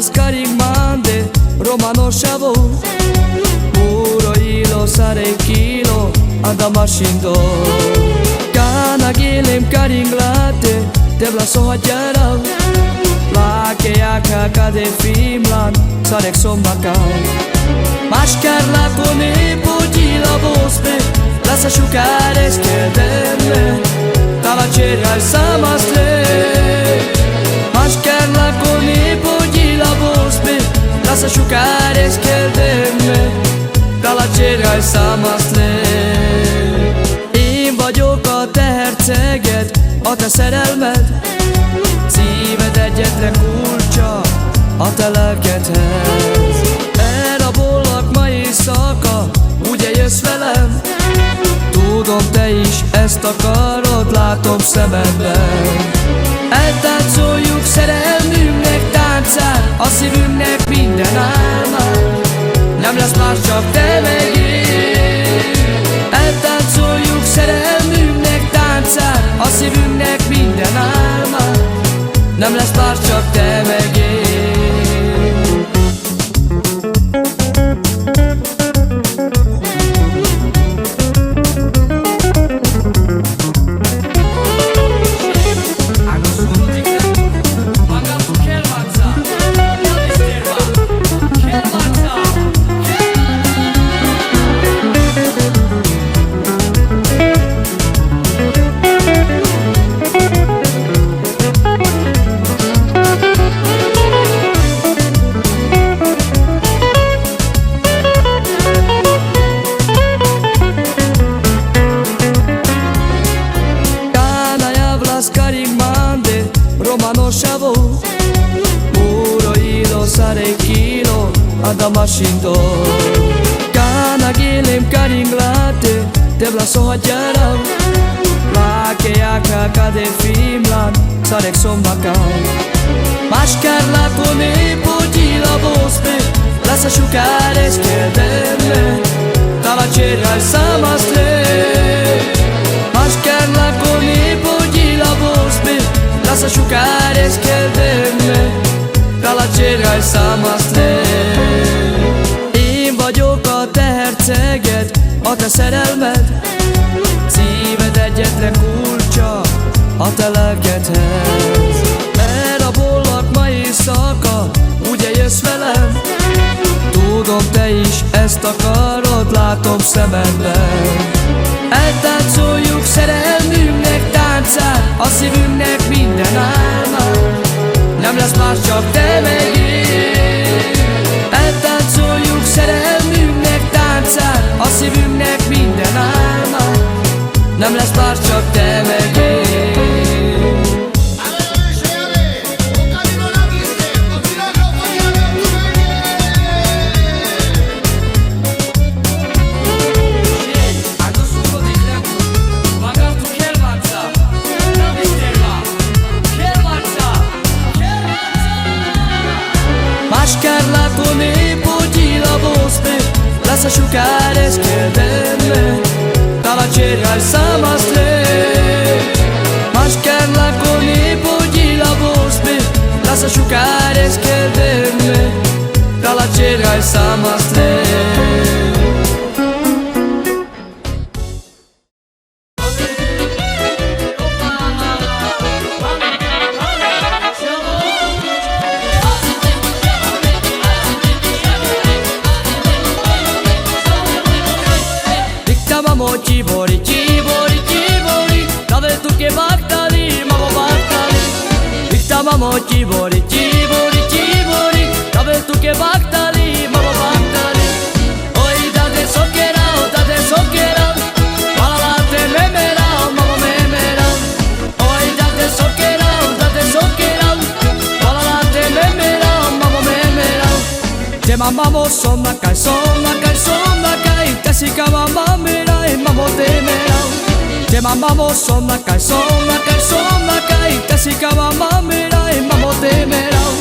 scaring mande romano shavo puro hilo sare kilo andamasindo kana gilim karing late devla sohatjara lake aka kade fimlan sarek sombakai maskar la kone pogila bospe lascia asciugare schedelle dalla cera al samasle mascarla con i poggi la bospe lascia asciugare schedelle dalla cera al samasle én vagyok a te herceged, a te szerelmed szíved egyetlen kulcsa a te lelkedhez. Elrabollak ma éjszaka, ugye jössz velem? Tudom, te is ezt akarod, látom szemedben. Eltáncoljuk szerelmünknek táncát, a szívünknek minden álmát, nem lesz más, csak te meg én. Eltáncoljuk szerelmünknek táncát, a szívünknek minden álmát, nem lesz más, csak te meg én. Scaring mande romano shavo puro hilo sare kilo andamasindo kana gilim karing late devla sohatjara lake aka kade fimlan sarek sombakai maskar la kone poggi la bospe lascia asciugare schedelle dalla cera al samasle maskar la kone poggi la bospe lascia asciugare schedelle dalla cera al samasle én vagyok a te herceged, a te szerelmed szíved egyetlen kulcsa a te lelkedhez. Elrabollak ma éjszaka, ugye jössz velem? Tudom, te is ezt akarod, látom szemedben. Eltáncoljuk szerelmünknek táncát, a szívünknek minden álmát, nem lesz más, csak te meg én. Eltáncoljuk szerelmünknek táncát, a szívünknek minden álmát, nem lesz más, csak te meg én. Mascarla con i poggi la bospe lascia asciugare schedelle dalla cera al samasle mascarla con i poggi la bospe lascia asciugare schedelle dalla cera al samasle. Cibori, cibori, cibori, dove tu che battali, mamo battali. Dictavamo cibori, cibori, cibori, dove tu che battali, mamo battali. Oi date soccherao, malate memerao, mamo memerao. Oi date soccherao, malate memerao, mamo memerao. Te mamamo sonna kai, kasika mama merai, mamo temerao. Te mamamo sonna kai, kasika mama merai, mamo temerao.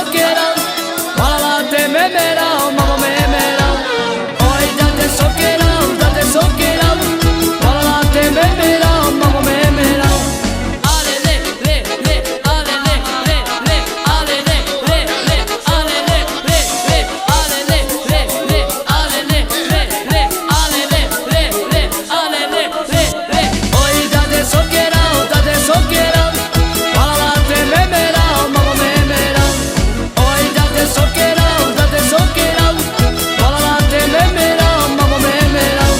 sokerao, wala te memerao, mamo memerao. Oi date sokerao, wala te memerao, mamo memerao. Ale le le le, ale le le le, ale le le le, ale le le le, ale le le le, ale le le le, ale le le le, ale le le le. Oi date sokerao, wala te memerao, mamo memerao. Oi date sokerao, wala te memerao, mamo memerao.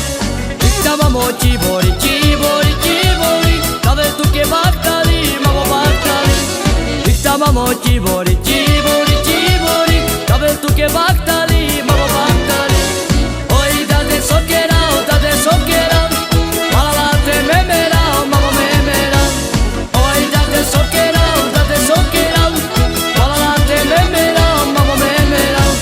Stavamo cibori, cibori, cibori, dove tu che battali, mamo battali. Stavamo cibori, cibori, cibori, dove tu che battali, mamo battali. Oi date sokerao, wala te memerao, mamo memerao. Oi date sokerao, wala te memerao, mamo memerao.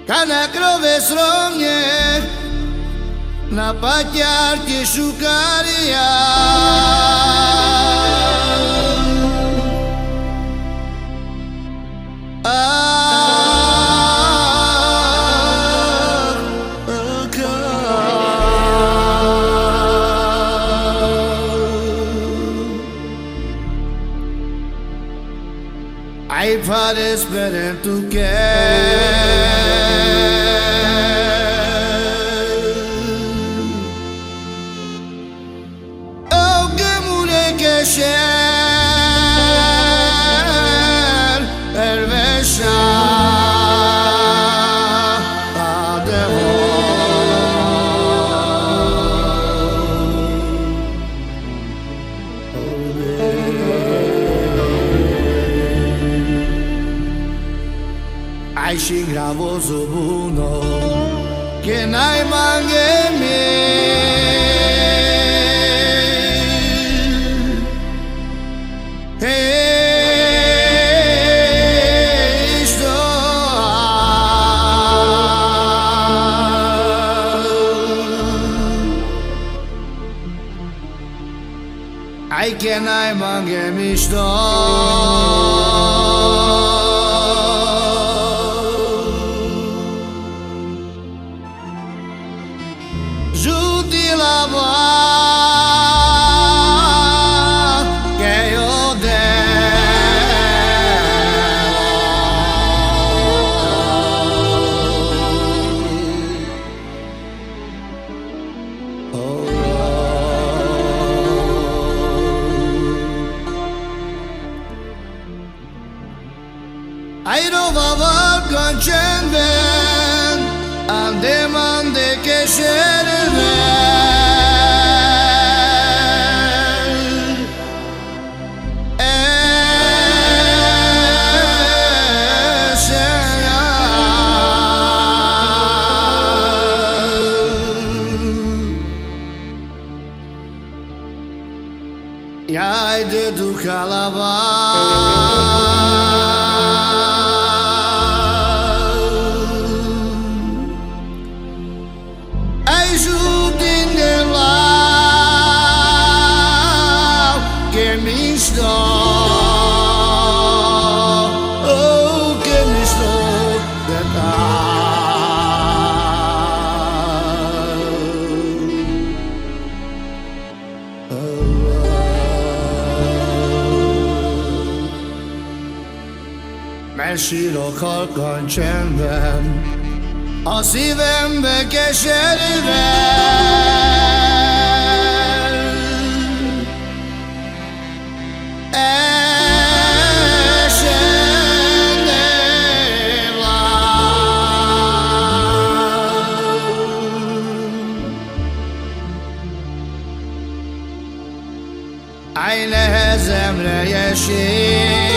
Kana krove sromnje na patjarke šukarija. Ai pare speren tu Şer erveşa adeho ai shingravo zobuno che nai mangemi. Ai che nai mangemi sto giù di lava che io ai rovava concenden ande mande che serve ai de duca lava Mesilo kalkan csendben, a szívembe keserűvel. Esendél áll, áj nehezemre esik.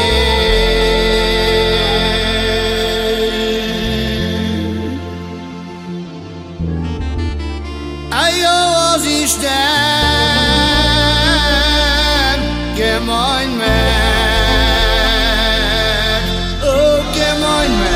Aj jó az Isten, ke majd meg, ó, ke majd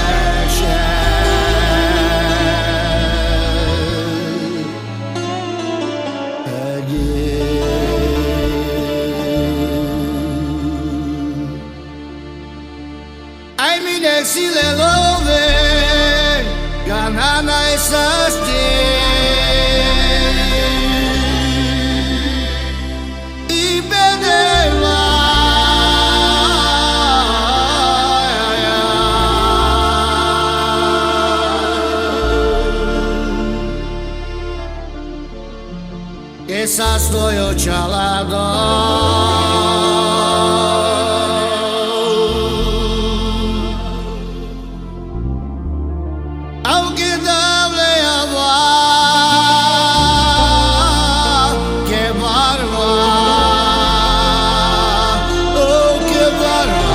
ai minek sile love, ganana esas i bedeva. Que sa svojo čalado aunque dable agua, que barba, oh, que barba,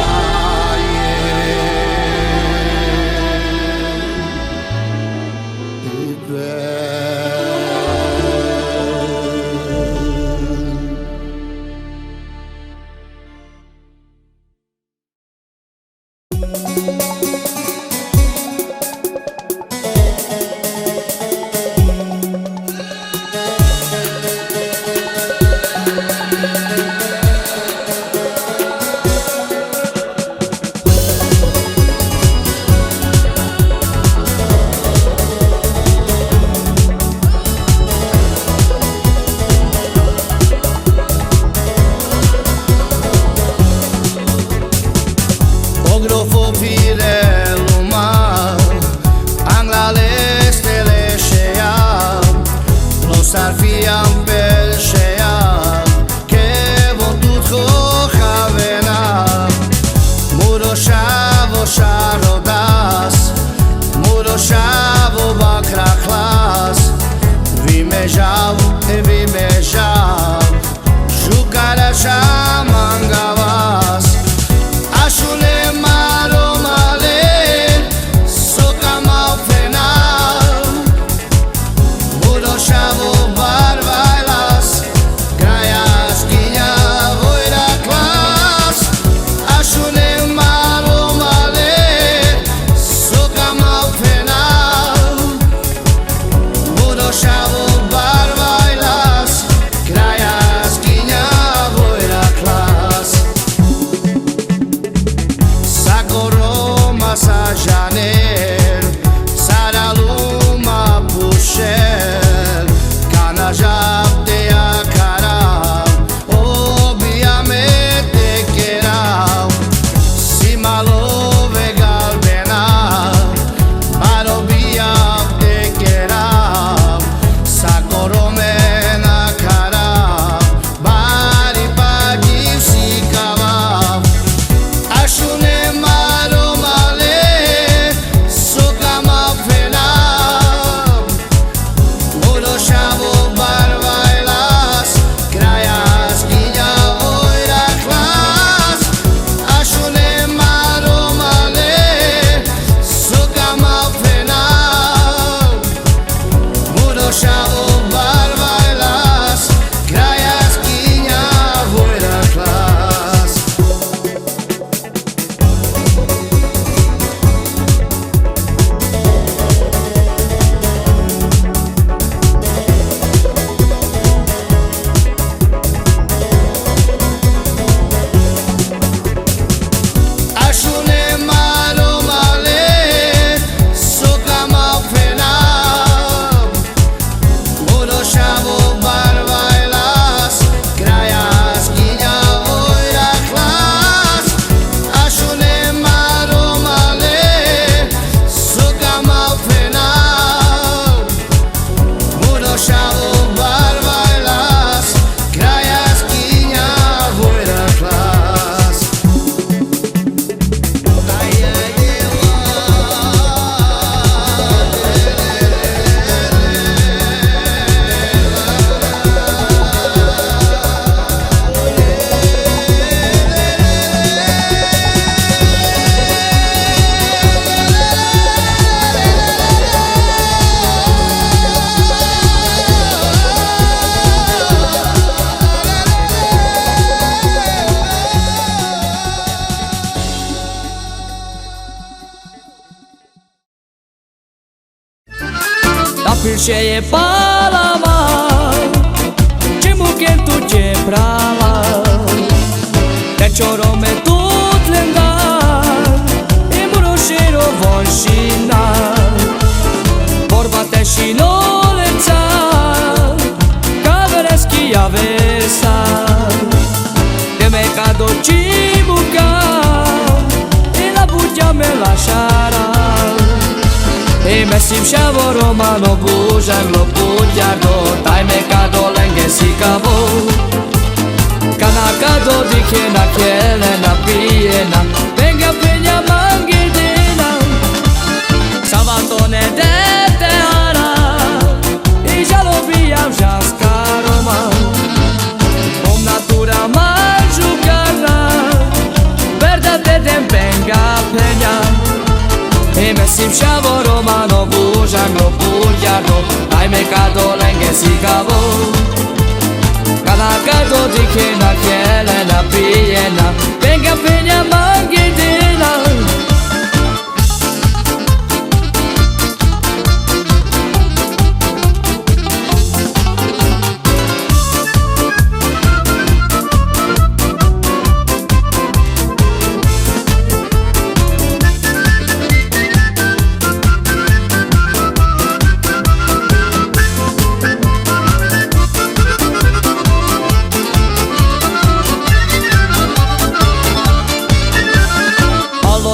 Pilcheie palama, ce muchem tu ce prava, te ciorome tut lengar, e muroșero vonșina, vorba te și noleța, cavereschi avesa, te me cado cibuca, e la bugia me la șara. E mesim šavo romano bužarlo putjardo, taj me kado lenge si kavo. Kana kado dikena kjelena pijena, venga penja mangidina. Savatone dete ara, i žalobijam žanska roma. Om natura mažukarna, verda dedem venga penja. E mesim šavo romano bužarlo putjardo, taj me kado lenge si kavo. Kana kado dikena kjelena pijena, venga penja mangidina.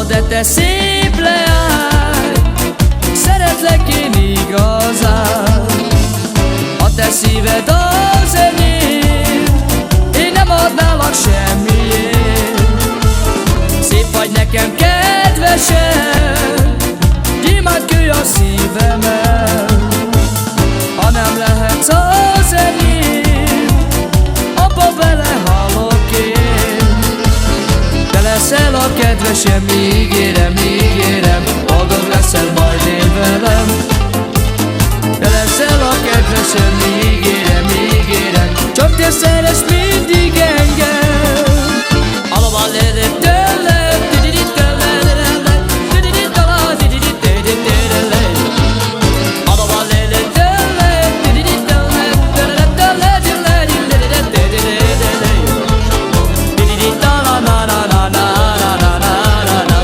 De te szimple állj, szeretlek én igazán. A te szíved az enyém, én nem adnálak semmiért. Szép vagy nekem kedvesem, gyémántkő a szívemen. Ha nem lehetsz az enyém, abba belehalok én. Te leszel a kedvesem, ígérem, ígérem, boldog leszel majd én velem. Te leszel a kedvesem, ígérem, ígérem, csak te szeress mindig engem. Alaba lele tele, dididi tele, dididi tala, dididi tele, tele. Alaba lele tele, dididi tele, tele, tele, tele, tele, tele. Dididi tala, na na na na na na na na.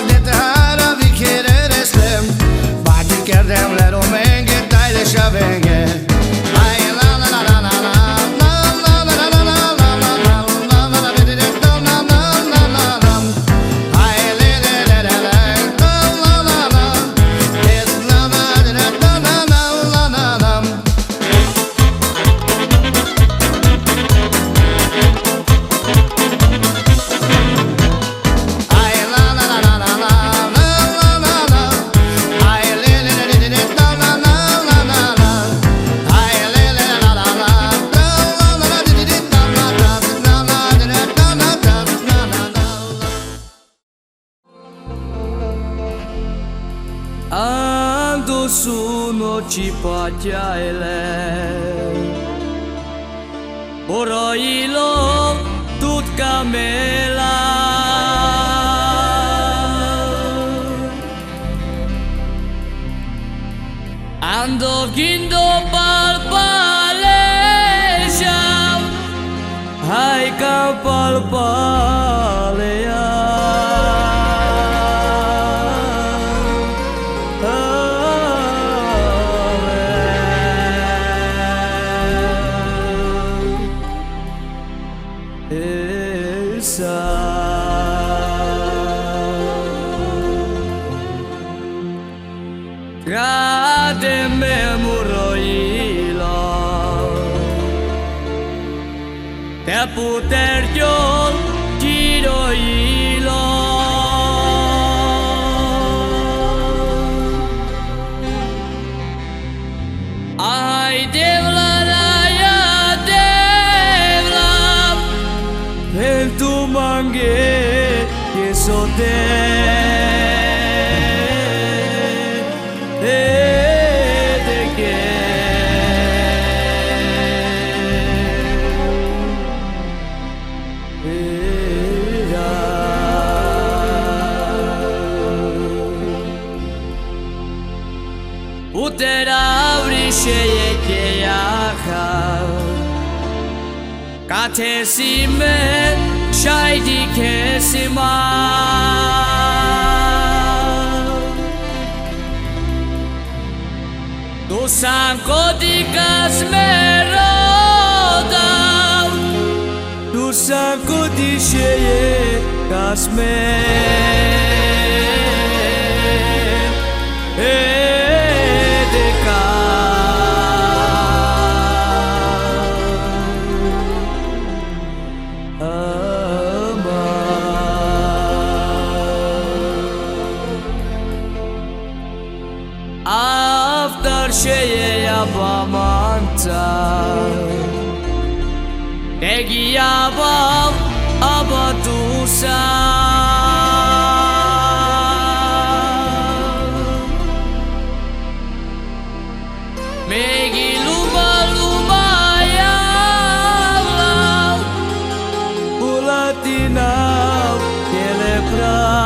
det här vi keder stäm. Vad tycker dem lär om en get dejlig shavenge. Aj la la la la la la. Ando su noci patiaile Oroilo tut camela Ando gindo palpaleja Hai ca palpalea Crede-me muroilo Te puter yo giroilo Ai devla ya devla Ventu manghe che so te Utera brishe ke yaha Kate sime shaidi kesima Tu sanko di kasmeroda Tu sanko di sheye kasmer After şeye yapamanta Negi yapam abatusa Megi luma luma yala Ulatina kelebra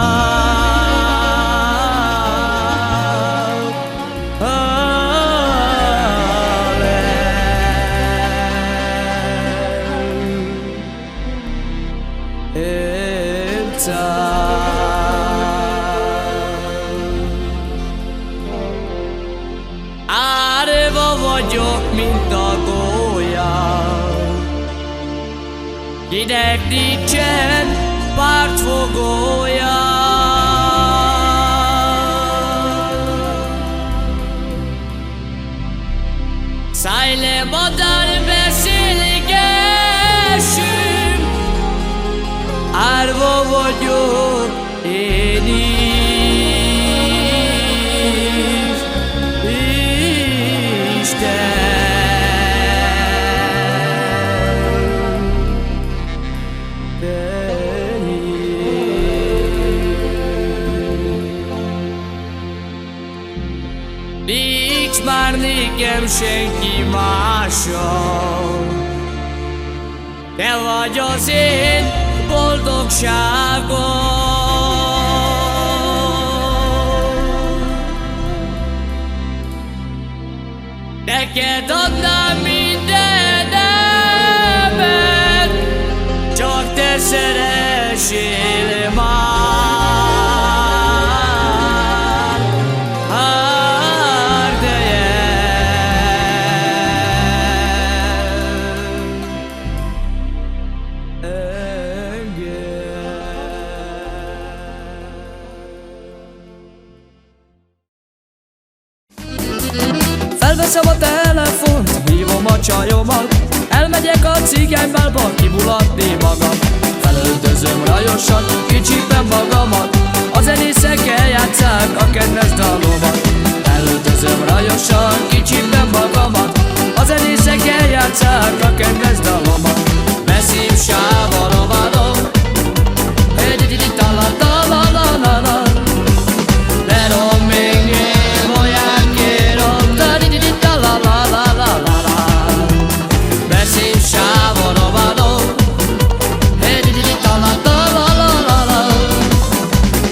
Areva vagyok, mint a gólya Hideg nincsen pártfogója Szállj le, madár, beszélgessünk Árva vagyok én is Nincs már nékem senki másom Te vagy az én boldogságom Neked adnám mindenemet Csak te szeressél már Felveszem a telefont, hívom a csajomat, elmegyek a cigánybálba kimulatni magam. Felöltözöm rajosan, kicsípem magamat, a zenészek eljátszák a kedves dalomat. Felöltözöm rajosan, kicsípem magamat, a zenészek eljátszák a kedves dalomat. Veszím sáva rovadom, la-la-la-la-la-la. Pero minge voy a quiero, la-la-la-la-la-la. Veszím sáva rovadom, la-la-la-la-la-la.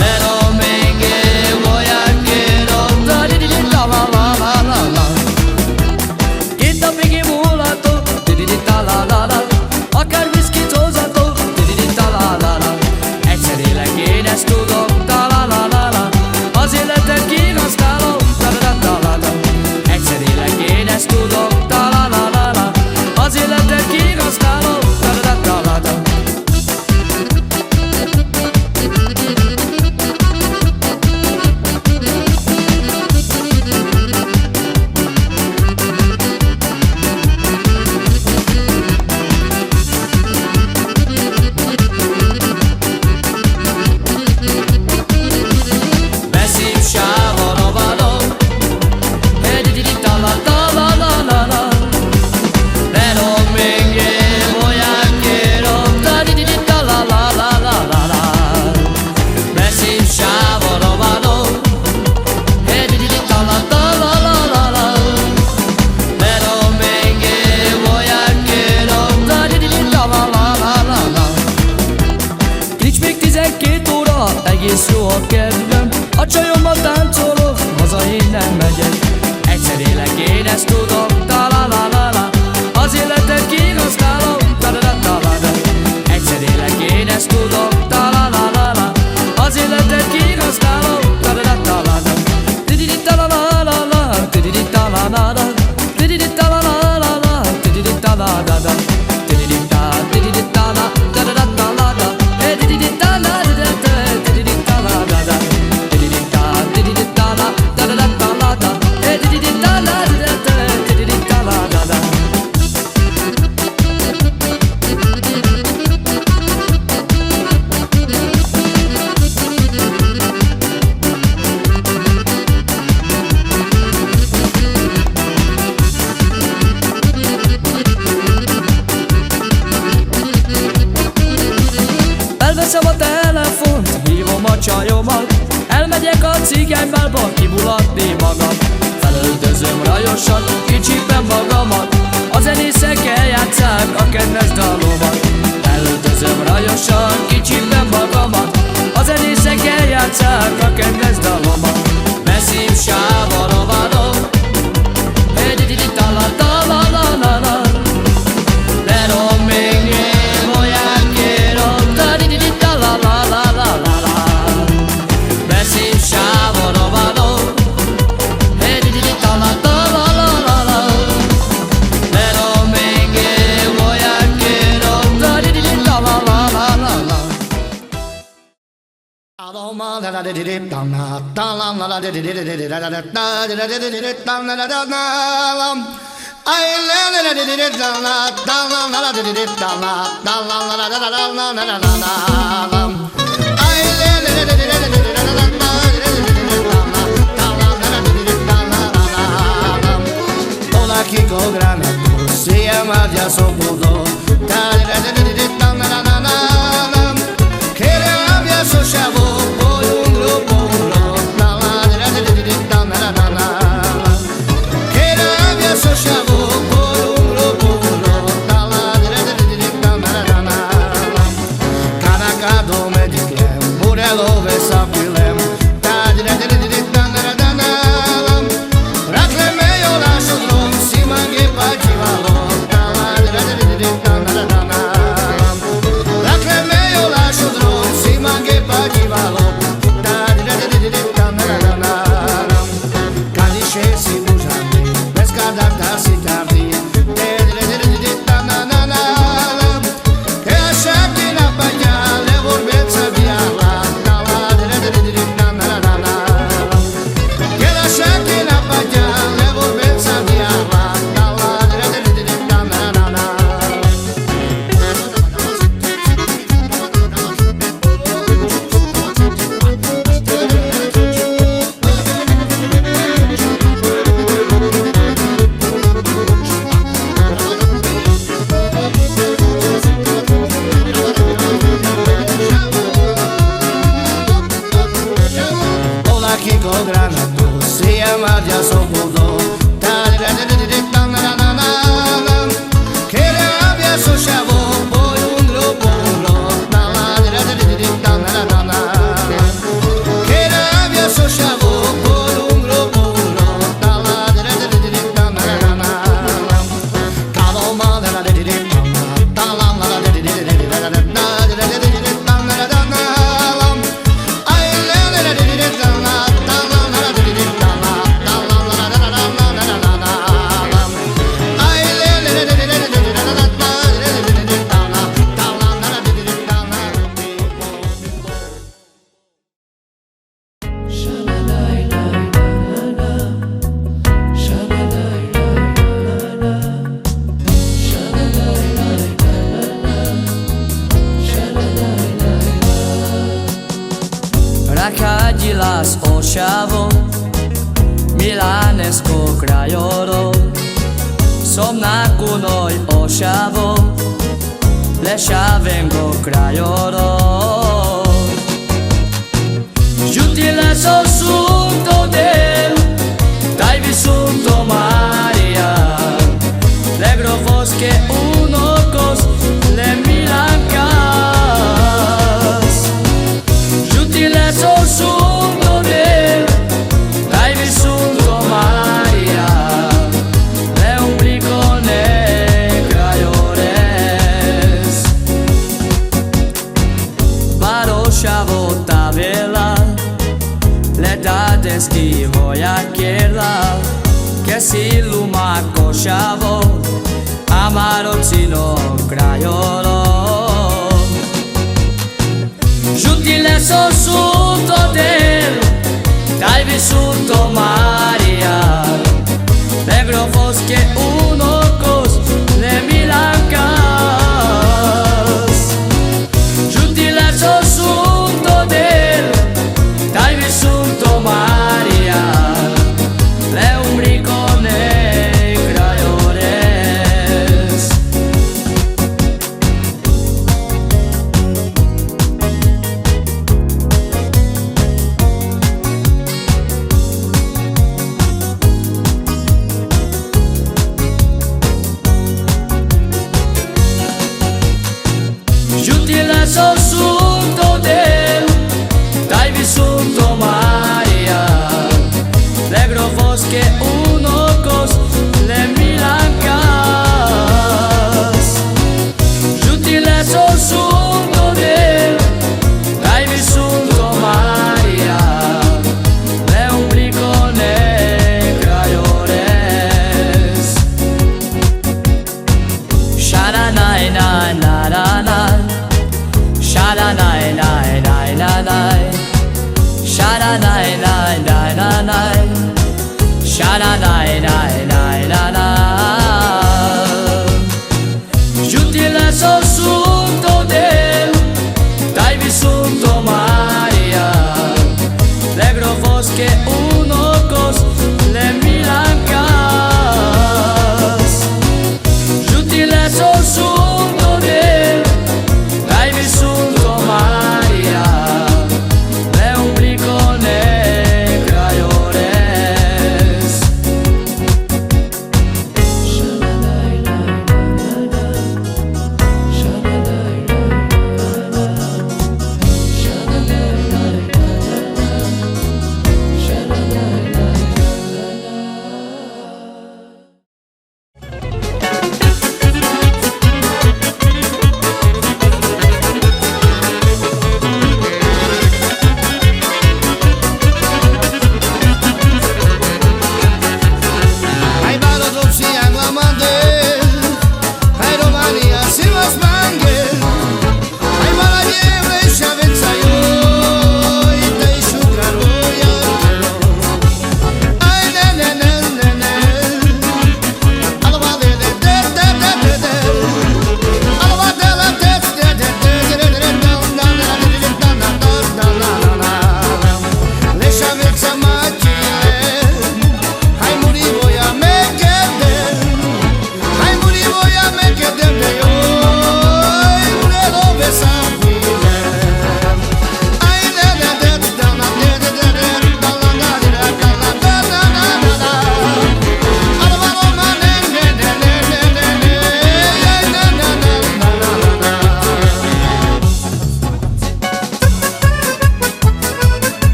Pero minge voy a quiero, la-la-la-la-la-la. Két napig imulatok, la-la-la-la. Akár viszkit hozzatok, la-la-la-la. Egyszer élek, én ezt tudom, la-la-la-la. Az életet kihasználom, la-la-la-la. Egyszer élek, én ezt tudom, la-la-la-la. Az életet kihasználom, la-la-la-la. Veszím sáva rovadom, la-la-la-la-la-la. Pero minge voy a quiero, la-la-la-la-la-la. Veszím sáva rovadom, la-la-la-la-la-la. Pero minge voy a quiero, la-la-la-la-la. Nincs még 12 óra, egész jó a kedvem. A csajommal táncolok, haza én nem megyek. Egyszer élek, én ezt tudom, la-la-la-la-la. Az életet kihasználom, la-la-la-la-la. Egyszer élek, én ezt tudom, la-la-la-la-la. Az életet kihasználom, la-la-la-la-la. Ti-di-di-ta-la-la-la-la, ti-di-di-ta-la-la-la. Ti-di-di-ta-la-la-la-la, ti-di-di-ta-la-la-la. Ti-di-di-ta, ti-di-di-ta-la, da-da-da-da-la-la. Ti-di-di-ta-la-da-da-da, ti-di-di-ta-la-da-da. Ti-di-di-ta, ti-di-di-ta-la, da-da-da-da-la-la. Ti-di-di-ta-la-da-da, ti-di-di-ta-la-da-da. Felveszem a telefont, hívom a csajomat, elmegyek a cigánybálba kimulatni magam. Felöltözöm rajosan, kicsípem magamat, a zenészek eljátszák a kedves dalomat. Felöltözöm rajosan, kicsípem magamat, a zenészek eljátszák a kedves dalomat. Veszím sáva rovadom, la-la-la-la-la-la. Pero minge voy a quiero, la-la-la-la-la-la. Veszím sáva rovadom, la-la-la-la-la-la. Pero minge voy a quiero, la-la-la-la-la-la. Hola Kiko Granado, se llama ya Sopudo. Que le había su chavo por un grupo. Que le había su chavo por un grupo. Cada único granado se llama ya Sobudo. Que le había su chavo por un globo. Que le había su chavo por un globo. Radila z Ošavou, Milanesko krajoro. Som na kunoj Ošavou, Lešavengo krajoro. Giutile so sunto del, dai visunto Maria. Legro fosche uno cos, le milancas. Giutile so sunto del, dai visunto Maria. Le umblicone craiores. Barošavo tabela, le dadeski vojakela, che si luma košavo, amarocino krajolo. Giutile so sunto del, dai visunto Maria. Negro fosche uno cos, le milancas. Giutile so sunto del, dai visunto Maria. Le umbricone craiores. Giutile so sunto del, dai visunto Maria. Legro fosche uno cos, le milancas. Giutile so sunto del, dai visunto Maria. Le umblicone craiores. Sharanai nai nai nai. Sharanai nai nai nai. Sharanai nai nai nai. Sharanai nai nai nai. Giutile so sunto del, dai visunto Maria. Legro fosche uno cos, le milancas. Giutile so sunto del, dai visunto Maria. Le umblicone craiores.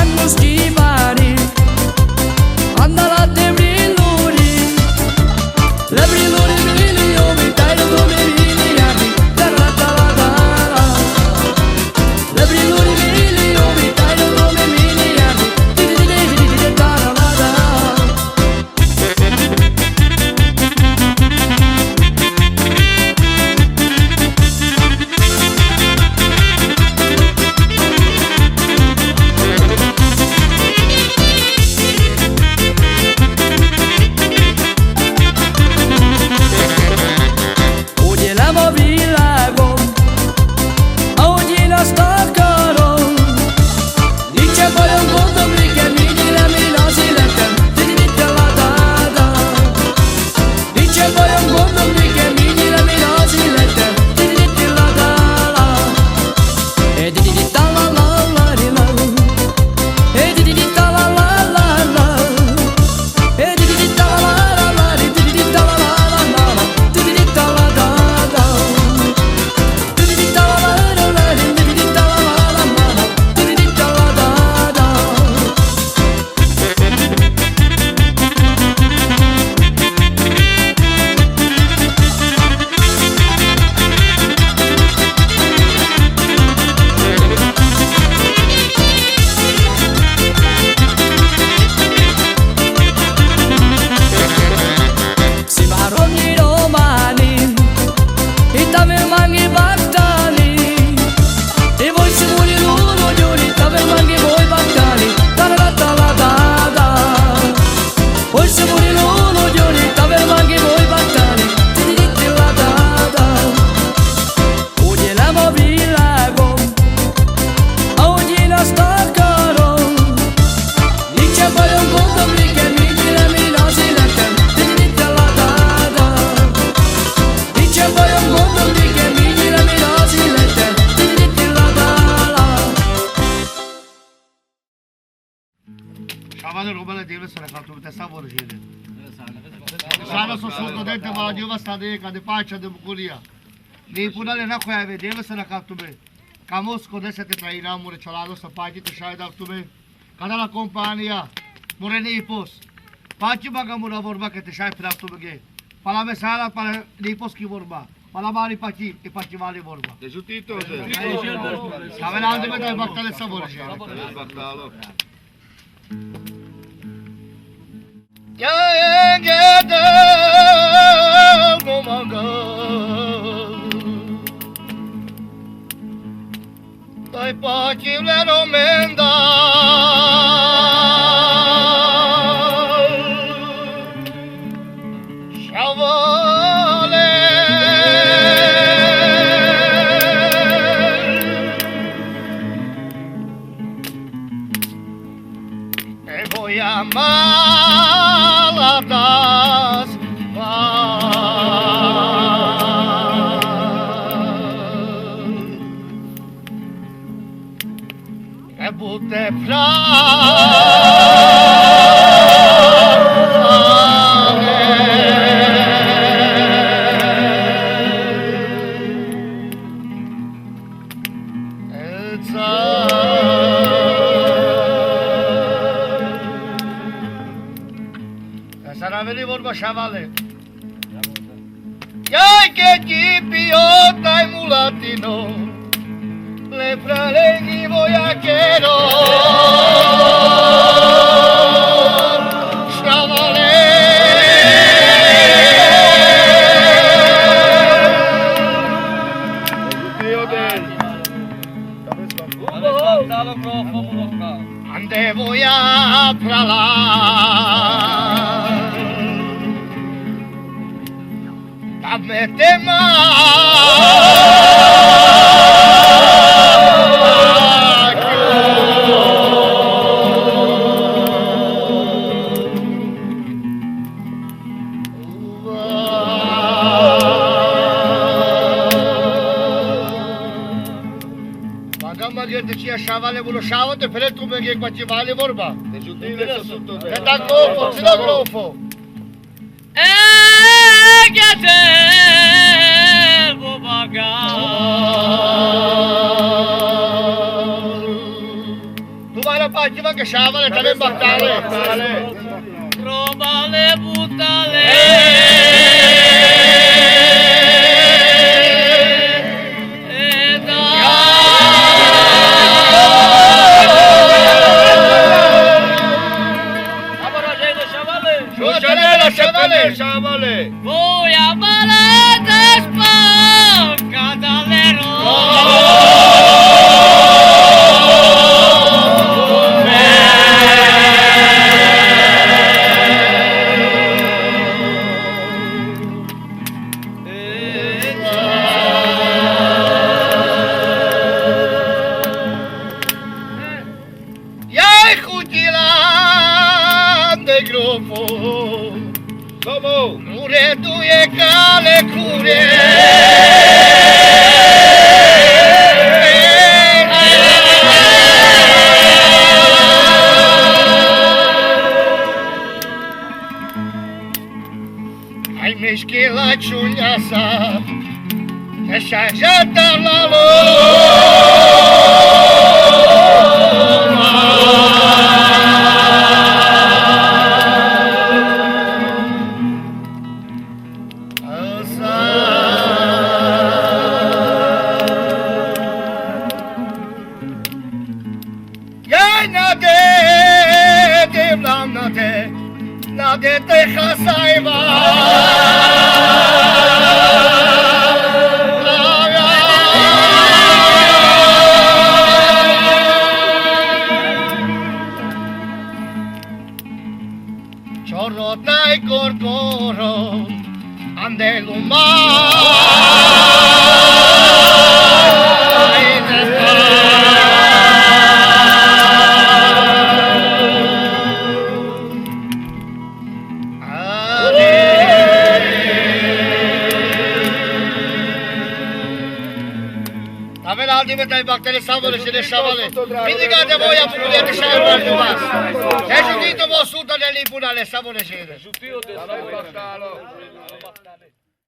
hanno schifari, andate a brilluri, le brilluri milioni, dai da come miliardi, tarla tarla tarla, le brilluri milioni, dai da come miliardi, di tarla tarla. Şabanı Roma'la devlet sana kalktı, tesam olur şeydi. Sana sosuldu dente va diova stade ca de pace de bucuria. Nei punale na khoya ve devlet sana kalktı be. Kamos ko dese te traina mure cholado sa pace te shayad aktu be. Kada la compania morene ipos. Pace baga mura vorba ke te shayad aktu be. Pala me sala para ipos ki vorba. Pala mari paci e paci vale vorba. De jutito se. Saben alde me da baktale sa vorje. Baktalo. Ya gede momaga Dai pachile romenda Shavale E voy a maladas E bute Saraveli vorba șavale. Iai che chipio dai mulatino, le fralenghi voiachero. Șavale. Ande voia prala. Mete Magamba girdi ci șavale bulo șavă te fere tu mege cu ce vale vorba. De jutile să sunt tot. Te da grofo, ți da grofo. Gete bobaga Tu vai la Oggi va che sciavale, te ne battale. Robale buttale. Sciavale! Voi a balada spacca dalle Iai cucilan de gruppo, Come? cure tue cale cure. Ai meschi la ciugnasa, e sciagiata la Nade te khasaiba Chorro tai corcoro andeluma Diventa il battere savole se ne sciavale. Indicate voi a pulire che sciavale più basso. E giudito voi su dalle lipuna le savole scene. Giuttio del